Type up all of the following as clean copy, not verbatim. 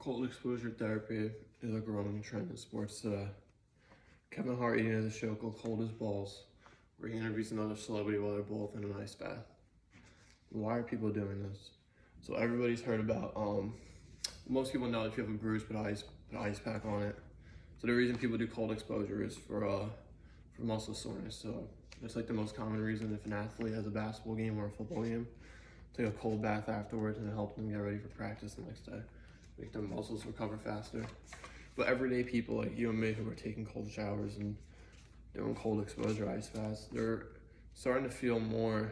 Cold exposure therapy is a growing trend in sports today. Kevin Hart even has a show called Cold as Balls, where he interviews another celebrity while they're both in an ice bath. Why are people doing this? So everybody's heard about, most people know if you have a bruise, put ice pack on it. So the reason people do cold exposure is for muscle soreness. So it's like the most common reason if an athlete has a basketball game or a football game, take a cold bath afterwards and help them get ready for practice the next day. Make their muscles recover faster. But everyday people like you and me who are taking cold showers and doing cold exposure ice baths, they're starting to feel more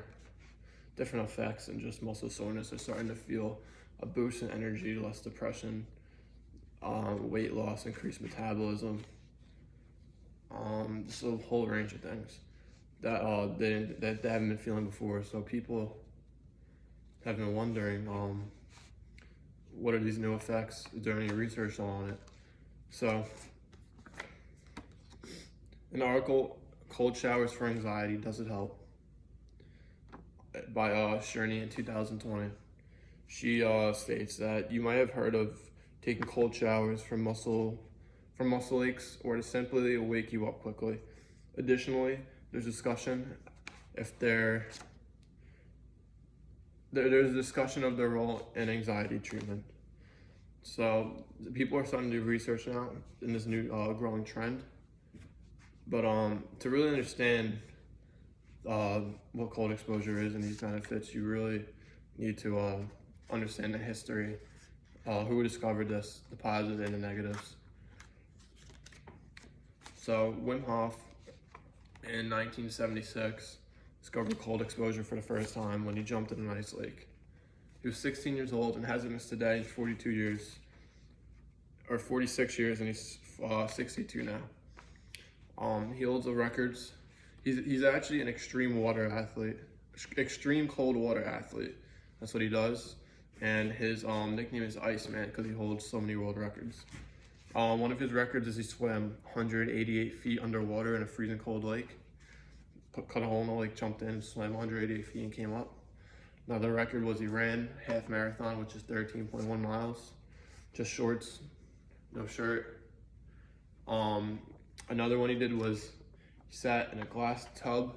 different effects than just muscle soreness. They're starting to feel a boost in energy, less depression, weight loss, increased metabolism, just a whole range of things that they haven't been feeling before. So people have been wondering, what are these new effects? Is there any research on it? So, an article, Cold Showers for Anxiety, Does It Help? By Sherney in 2020. She states that you might have heard of taking cold showers for muscle aches or to simply wake you up quickly. Additionally, there's discussion if there's a discussion of their role in anxiety treatment. So people are starting to do research now in this new growing trend. But to really understand what cold exposure is and these benefits, you really need to understand the history, who discovered this, the positives and the negatives. So Wim Hof in 1976 discovered cold exposure for the first time when he jumped in an ice lake. He was 16 years old and hasn't missed a day in 42 years, or 46 years, and he's 62 now. He holds the records. He's actually an extreme water athlete, extreme cold water athlete. That's what he does. And his nickname is Iceman because he holds so many world records. One of his records is he swam 188 feet underwater in a freezing cold lake. Cut a hole in the lake, jumped in, swam 188 feet and came up. Another record was he ran half marathon, which is 13.1 miles, just shorts, no shirt. Another one he did was he sat in a glass tub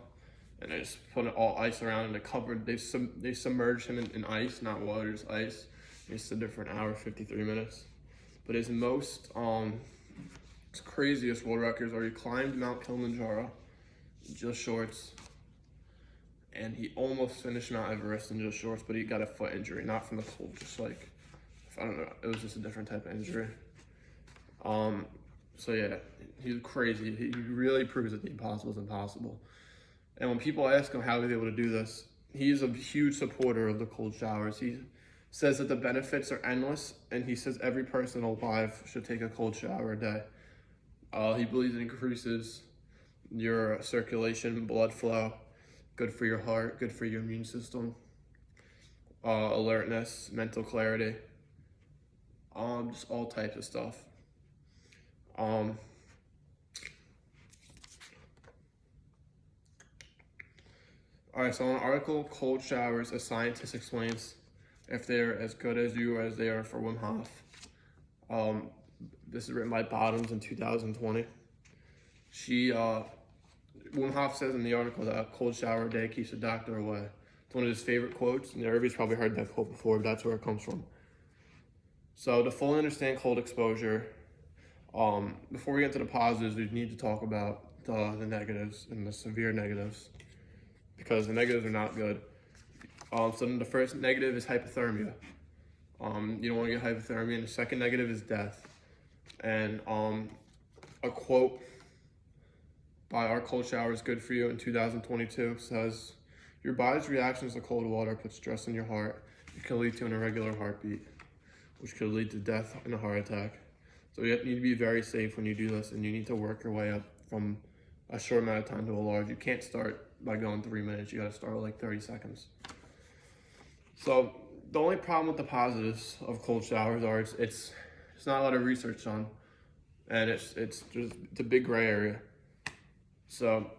and they just put all ice around and they submerged him in ice, not water, just ice. He stood there for an hour, 53 minutes. But his most, his craziest world records are he climbed Mount Kilimanjaro, just shorts, and he almost finished Mount Everest in just shorts, but he got a foot injury, not from the cold, just like, I don't know, it was just a different type of injury. So yeah, he's crazy. He really proves that the impossible is impossible. And when people ask him how he's able to do this, he's a huge supporter of the cold showers. He says that the benefits are endless, and he says every person alive should take a cold shower a day. He believes it increases your circulation, blood flow, good for your heart, good for your immune system, alertness, mental clarity, just all types of stuff. All right, so in an article, Cold Showers, a scientist explains if they're as good as you as they are for Wim Hof. This is written by Bottoms in 2020. Wim Hof says in the article that a cold shower a day keeps the doctor away. It's one of his favorite quotes, and everybody's probably heard that quote before, but that's where it comes from. So to fully understand cold exposure, before we get to the positives, we need to talk about the negatives and the severe negatives, because the negatives are not good. So the first negative is hypothermia. You don't want to get hypothermia, and the second negative is death. And a quote by Our Cold Shower is Good For You in 2022 says, "Your body's reactions to cold water put stress in your heart. It can lead to an irregular heartbeat, which could lead to death and a heart attack. So you need to be very safe when you do this, and you need to work your way up from a short amount of time to a large. You can't start by going 3 minutes. You got to start with like 30 seconds. So the only problem with the positives of cold showers are it's not a lot of research on, and it's a big gray area. So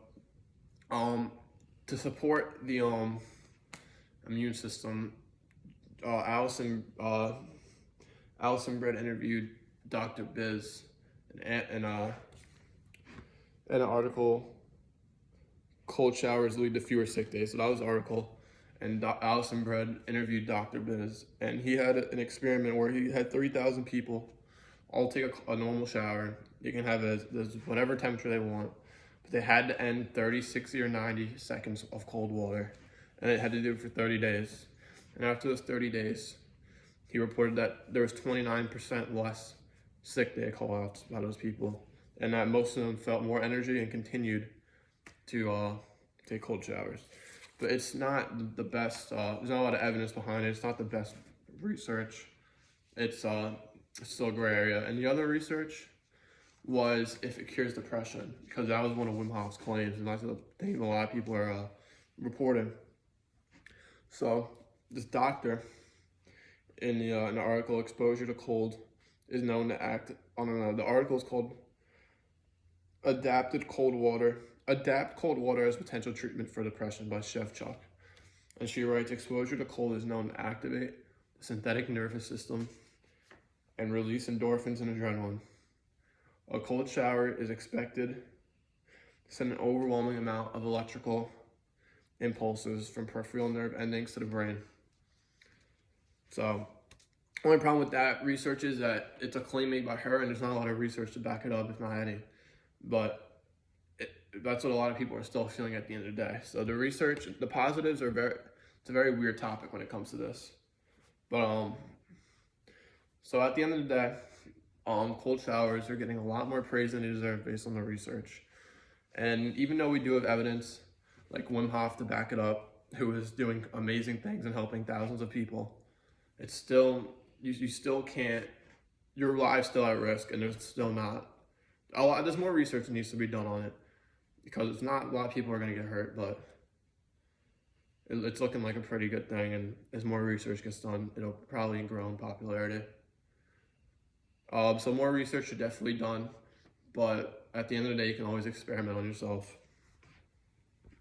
to support the immune system, Allison Alison Britt interviewed Dr. Biz in an article, Cold Showers Lead to Fewer Sick Days. So that was the article. And Alison Britt interviewed Dr. Biz. And he had an experiment where he had 3,000 people all take a normal shower. You can have as whatever temperature they want. But they had to end 30, 60, or 90 seconds of cold water. And they had to do it for 30 days. And after those 30 days, he reported that there was 29% less sick day call-outs by those people. And that most of them felt more energy and continued to take cold showers. But it's not the best, there's not a lot of evidence behind it. It's not the best research. It's still a gray area. And the other research was if it cures depression, because that was one of Wim Hof's claims, and that's the thing a lot of people are reporting. So this doctor in the article, Exposure to Cold is known to act on the article is called Adapt Cold Water as Potential Treatment for Depression by Shevchuk. And she writes, exposure to cold is known to activate the synthetic nervous system and release endorphins and adrenaline. A cold shower is expected to send an overwhelming amount of electrical impulses from peripheral nerve endings to the brain. So, only problem with that research is that it's a claim made by her, and there's not a lot of research to back it up, if not any. But that's what a lot of people are still feeling at the end of the day. So the research, the positives are it's a very weird topic when it comes to this. But so at the end of the day, cold showers are getting a lot more praise than they deserve based on the research. And even though we do have evidence, like Wim Hof to back it up, who is doing amazing things and helping thousands of people, it's still, you still can't, your life's still at risk, and there's still not, there's more research that needs to be done on it, because it's not, a lot of people are going to get hurt, but it's looking like a pretty good thing, and as more research gets done, it'll probably grow in popularity. So more research should definitely be done, but at the end of the day, you can always experiment on yourself.